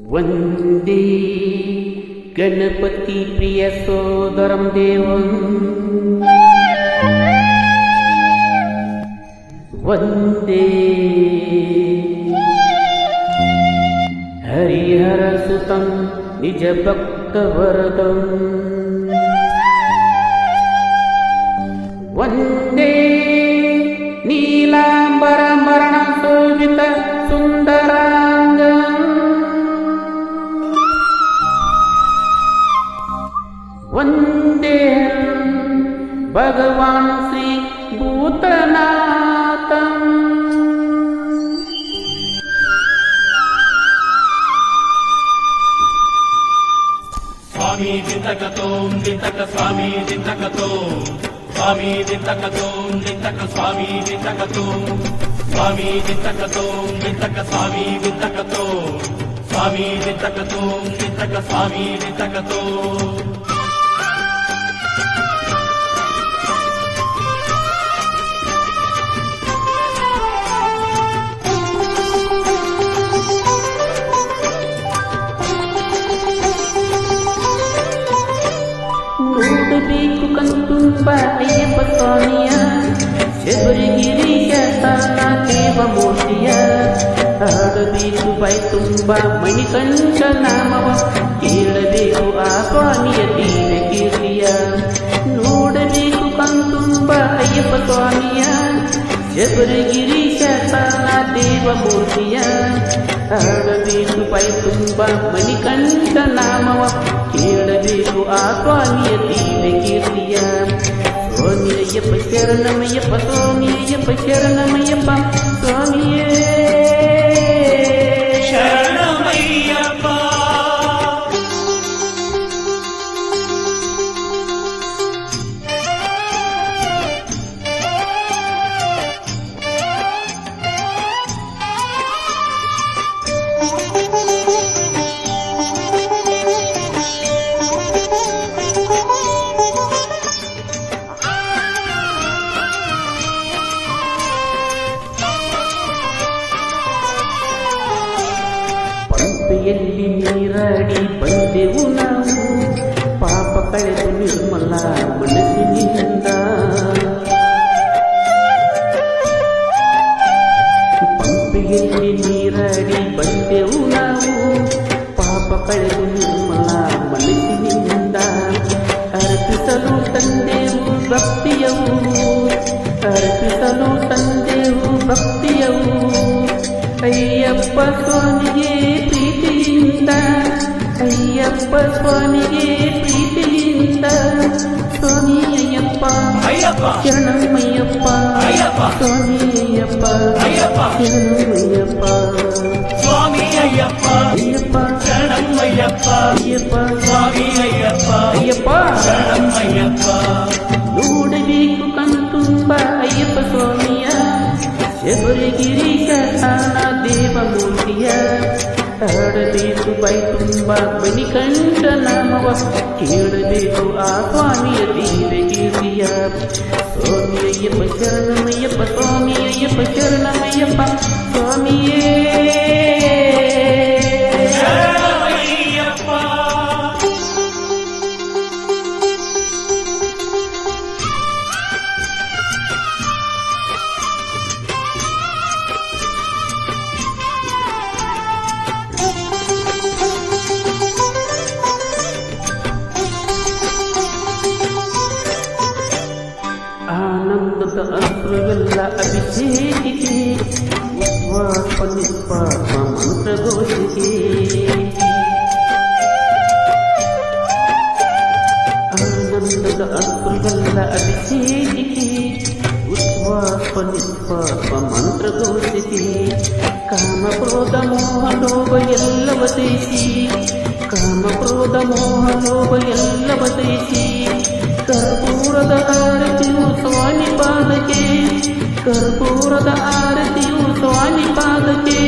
ವಂದೇ ಗಣಪತಿ ಪ್ರಿಯ ಸೋದರಂ ದೇವಂ ವಂದೇ ಹರಿಹರ ಸುತಂ ನಿಜ ಭಕ್ತವರದಂ ವಂದೇ ನೀಲಾಂಬರ ಮರಣ ಶೋಭಿತ ಸುಂದರಾಂಗಂ ವಂದೇ ಭಗವಾನ್ ಶ್ರೀ ಭೂತನಾಥಂ ಸ್ವಾಮಿ ದಿಂತಕತೋಂ ದಿಂತಕ ಸ್ವಾಮಿ ದಿಂತಕತೋಂ ಸ್ವಾಮಿ ದಿಂತಕತೋಂ ದಿಂತಕ ಸ್ವಾಮಿ ದಿಂತಕತೋಂ ಸ್ವಾಮಿ ದಿಂತಕತೋಂ ದಿಂತಕ ಸ್ವಾಮಿ ದಿಂತಕತೋಂ ಸ್ವಾಮಿ ದಿಂತಕತೋಂ ದಿಂತಕ ಸ್ವಾಮಿ ದಿಂತಕತೋಂ ನೋಡಬೇಕು ಕಣ್ತುಂಬ ಅಯ್ಯಪ್ಪ ಸ್ವಾಮಿಯ ಶಬರಿಗಿರಿಯ ತಾನ ದೇವ ಮೂರ್ತಿಯ ಆಡಬೇಕು ಬೈ ತುಂಬ ಮಣಿಕಂಠ ನಾಮವ ಕೇಳಬೇಕು ಆ ಸ್ವಾಮಿಯ ದಿವ್ಯ ಕೀರ್ತಿಯ ನೋಡಬೇಕು ಕಣ್ತುಂಬ ಅಯ್ಯಪ್ಪ ಸ್ವಾಮಿಯ ಶಬರಿಗಿರಿಯ ತಾನ ದೇವ ಮೂರ್ತಿಯ ಆಡಬೇಕು ಬೈ ತುಂಬ ಮಣಿಕಂಠ ನಾಮವ ಕೇಳಬೇಕು ಆ ಸ್ವಾಮಿಯ ದಿವ್ಯ ಕೀರ್ತಿಯ ಸ್ವಾಮಿ ಅಯ್ಯಪ್ಪ ಶರಣಮಯ್ಯಪ್ಪ ಸ್ವಾಮಿ ಅಯ್ಯಪ್ಪ ಶರಣಮಯ್ಯಪ್ಪ ಸ್ವಾಮಿಯೇ ಶರಣಮಯ್ಯಪ್ಪ ಪಂಪೆಯಲ್ಲಿ ನೀರಾಡಿ ಬಂದೆವು ನಾವು ಪಾಪ ಕಳೆದು ನಿರ್ಮಲ ಮನಸ್ಸಿನಿಂದ ಪಂಪೆಯಲ್ಲಿ ನೀರಾಡಿ ಬಂದೆವು ನಾವು ಪಾಪ ಕಳೆದು ನಿರ್ಮಲ ಮನಸ್ಸಿನಿಂದ ಅರ್ಪಿಸಲು ತಂದೆವು ಭಕ್ತಿಯವು ಅರ್ಪಿಸಲು ತಂದೆವು ಭಕ್ತಿಯವು ಅಯ್ಯಪ್ಪ ಸ್ವಾಮಿಗೆ ಪ್ರೀತಿಯಿಂದ ಅಯ್ಯಪ್ಪ ಸ್ವಾಮಿಗೆ ಪ್ರೀತಿಯಿಂದ ಸ್ವಾಮಿ ಅಯ್ಯಪ್ಪ ಶರಣಮಯ್ಯಪ್ಪ ಸ್ವಾಮಿ ಅಯ್ಯಪ್ಪ ಶರಣಮಯ್ಯಪ್ಪ ಸ್ವಾಮಿ ಅಯ್ಯಪ್ಪ ಅಯ್ಯಪ್ಪ ಶರಣಮಯ್ಯಪ್ಪ ಅಯ್ಯಪ್ಪ ಸ್ವಾಮಿ ಅಯ್ಯಪ್ಪ ಅಯ್ಯಪ್ಪ ಶರಣಮಯ್ಯಪ್ಪ ನೋಡಬೇಕು ಕಣ್ತುಂಬ ಅಯ್ಯಪ್ಪ ಸ್ವಾಮಿಯ ಶಬರಿಗಿರಿಯ ತಾನ ದೇವ ಮೂರ್ತಿಯ ಆಡಬೇಕು ಬೈ ತುಂಬ ಮಣಿಕಂಠ ನಾಮವ ಕೇಳಬೇಕು ಆ ಸ್ವಾಮಿಯ ದಿವ್ಯ ಕೀರ್ತಿಯ ಸ್ವಾಮಿ ಅಯ್ಯಪ್ಪ ಶರಣಮಯ್ಯಪ್ಪ ಸ್ವಾಮಿ ಅಯ್ಯಪ್ಪ ಶರಣಮಯ್ಯಪ್ಪ ಸ್ವಾಮಿಯೇ ಶರಣಮಯ್ಯಪ್ಪ ಆನಂದದ ಅಸ್ತ್ರವೆಲ್ಲ ಅಭಿಷೇಕಿಗೆ ಉಚ್ಛ್ವಾಸ ನಿಸ್ಪಾಪ ಮಂತ್ರಘೋಷಿಗೆ ಆನಂದದ ಅಸ್ತ್ರವೆಲ್ಲ ಅಭಿಷೇಕಿಗೆ ಉಚ್ಛ್ವಾಸ ನಿಸ್ಪಾಪ ಮಂತ್ರಘೋಷಿಗೆ ಕಾಮ ಕ್ರೋಧ ಮೋಹ ಲೋಭ ಎಲ್ಲವ ತೇಸಿ ಕಾಮ ಕ್ರೋಧ ಮೋಹ ಲೋಭ ಎಲ್ಲವ ತೇಸಿ ಕರ್ಪೂರದ ಆರತಿಯು ಸ್ವಾಮಿ ಪಾದಕ್ಕೆ ಕರ್ಪೂರದ ಆರತಿಯು ಸ್ವಾಮಿ ಪಾದಕ್ಕೆ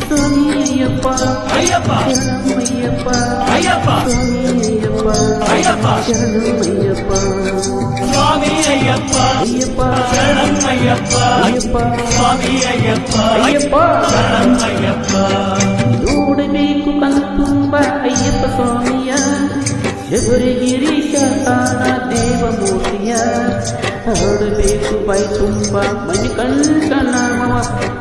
ಸ್ವಾಮಿ ಅಯ್ಯಪ್ಪ ಶರಣಮಯ್ಯಪ್ಪ ಸ್ವಾಮಿ ಅಯ್ಯಪ್ಪ ಶರಣಮಯ್ಯಪ್ಪ ಸ್ವಾಮಿ ಅಯ್ಯಪ್ಪ ಅಯ್ಯಪ್ಪ ಶರಣಮಯ್ಯಪ್ಪ ಅಯ್ಯಪ್ಪ ಸ್ವಾಮಿ ಅಯ್ಯಪ್ಪ ಅಯ್ಯಪ್ಪ ಶರಣಮಯ್ಯಪ್ಪ ನೋಡಬೇಕು ಕಣ್ಣ ಶಬರಿಗಿರೀಶ ತಾಣ ದೇವಮೂರ್ತಿಯ ಹಾಡಬೇಕು ಬೈ ತುಂಬ ಮಣಿಕಂಠ ನಾಮವ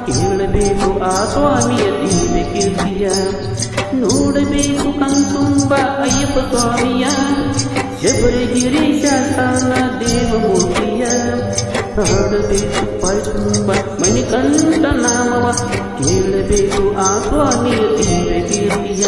ಕೇಳಬೇಕು ಆ ಸ್ವಾಮಿಯ ದಿವ್ಯ ಕೀರ್ತಿಯ ನೋಡಬೇಕು ಕಣ್ತುಂಬ ಅಯ್ಯಪ್ಪ ಸ್ವಾಮಿಯ ಶಬರಿಗಿರೀಶ ತಾಣ ದೇವಮೂರ್ತಿಯ ಹಾಡಬೇಕು ಬೈ ತುಂಬ ಮಣಿಕಂಠ ನಾಮವ ಕೇಳಬೇಕು ಆ ಸ್ವಾಮಿಯ ದಿವ್ಯ ಕೀರ್ತಿಯ